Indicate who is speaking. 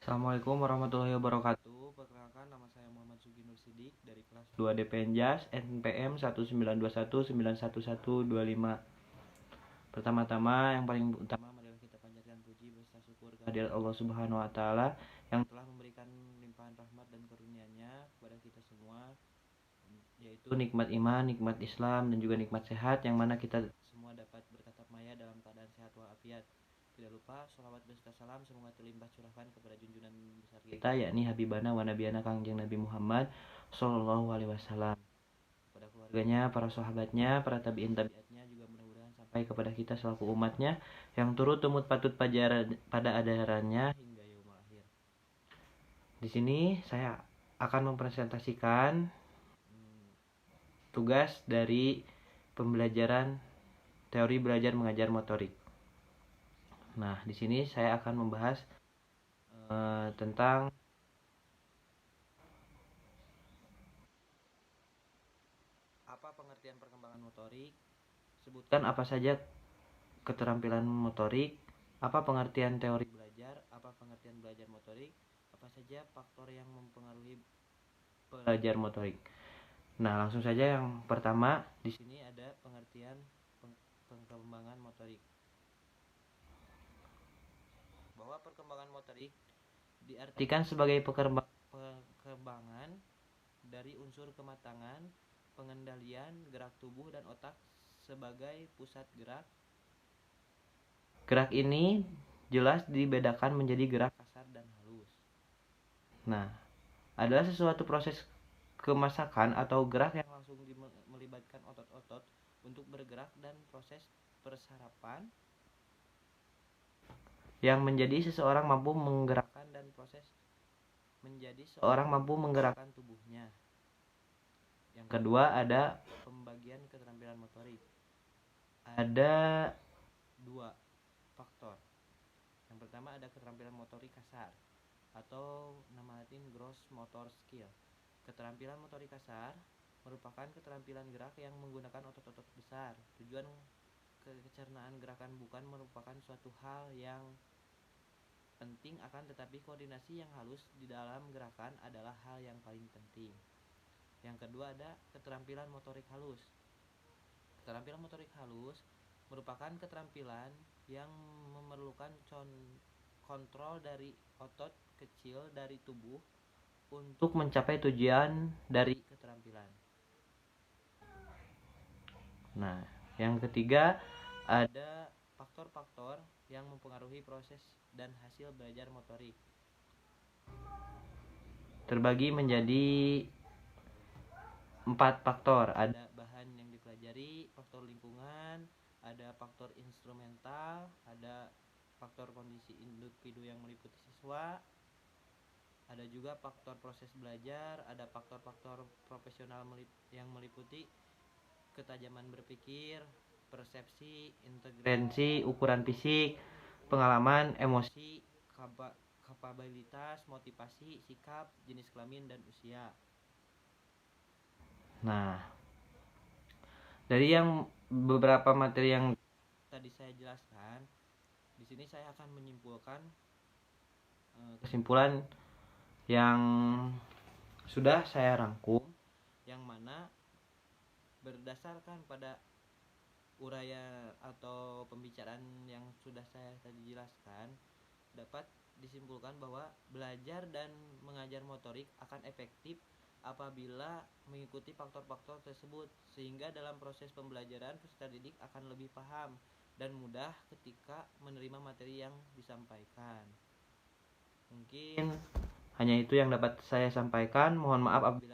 Speaker 1: Assalamualaikum warahmatullahi wabarakatuh. Perkenalkan, nama saya Muhammad Sugi Nur Sidik dari kelas 2 DPNJAS NPM 1921911125. Pertama-tama, yang paling utama marilah kita panjatkan puji beserta syukur kehadirat Allah Subhanahu wa taala yang telah memberikan limpahan rahmat dan karunia-Nya kepada kita semua, yaitu nikmat iman, nikmat Islam, dan juga nikmat sehat yang mana kita semua dapat bertatap maya dalam keadaan sehat walafiat. Tidak lupa sholawat beserta salam semoga terlimpah curahkan kepada junjungan besar kita, yakni Habibana wa Nabiana Kangjeng Nabi Muhammad Sallallahu Alaihi Wasallam, kepada keluarganya, para sahabatnya, para tabiin tabiatnya, juga mudah-mudahan sampai kepada kita selaku umatnya yang turut tumut patut pada adarannya hingga yaumul akhir. Di sini saya akan mempresentasikan tugas dari pembelajaran teori belajar mengajar motorik. Nah, di sini saya akan membahas tentang apa pengertian perkembangan motorik, sebutkan apa saja keterampilan motorik, apa pengertian teori belajar, apa pengertian belajar motorik, apa saja faktor yang mempengaruhi belajar motorik. Nah, langsung saja yang pertama di sini ada pengertian perkembangan motorik. Bahwa perkembangan motorik diartikan sebagai perkembangan dari unsur kematangan, pengendalian gerak tubuh dan otak sebagai pusat gerak. Gerak ini jelas dibedakan menjadi gerak kasar dan halus. Nah, adalah sesuatu proses kemasakan atau gerak yang langsung melibatkan otot-otot untuk bergerak dan proses persarapan yang menjadi seseorang mampu menggerakkan dan proses menjadi seorang mampu menggerakkan tubuhnya. Yang kedua ada pembagian keterampilan motorik. Ada dua faktor. Yang pertama ada keterampilan motorik kasar atau nama latin gross motor skill. Keterampilan motorik kasar merupakan keterampilan gerak yang menggunakan otot-otot besar. Tujuan kecernaan gerakan bukan merupakan suatu hal yang penting, akan tetapi koordinasi yang halus di dalam gerakan adalah hal yang paling penting. Yang kedua ada keterampilan motorik halus. Keterampilan motorik halus merupakan keterampilan yang memerlukan kontrol dari otot kecil dari tubuh untuk mencapai tujuan dari keterampilan. Nah, yang ketiga ada faktor-faktor yang mempengaruhi proses dan hasil belajar motorik. Terbagi menjadi 4 faktor. Ada bahan yang dipelajari, faktor lingkungan, ada faktor instrumental, ada faktor kondisi individu yang meliputi siswa, ada juga faktor proses belajar, ada faktor-faktor profesional yang meliputi ketajaman berpikir, persepsi, integrasi, ukuran fisik, pengalaman, emosi, kapabilitas, motivasi, sikap, jenis kelamin, dan usia. Nah, dari yang beberapa materi yang tadi saya jelaskan, di sini saya akan menyimpulkan kesimpulan yang sudah saya rangkum, yang mana berdasarkan pada uraian atau pembicaraan yang sudah saya tadi jelaskan, dapat disimpulkan bahwa belajar dan mengajar motorik akan efektif apabila mengikuti faktor-faktor tersebut, sehingga dalam proses pembelajaran peserta didik akan lebih paham dan mudah ketika menerima materi yang disampaikan. Mungkin hanya itu yang dapat saya sampaikan. Mohon maaf apabila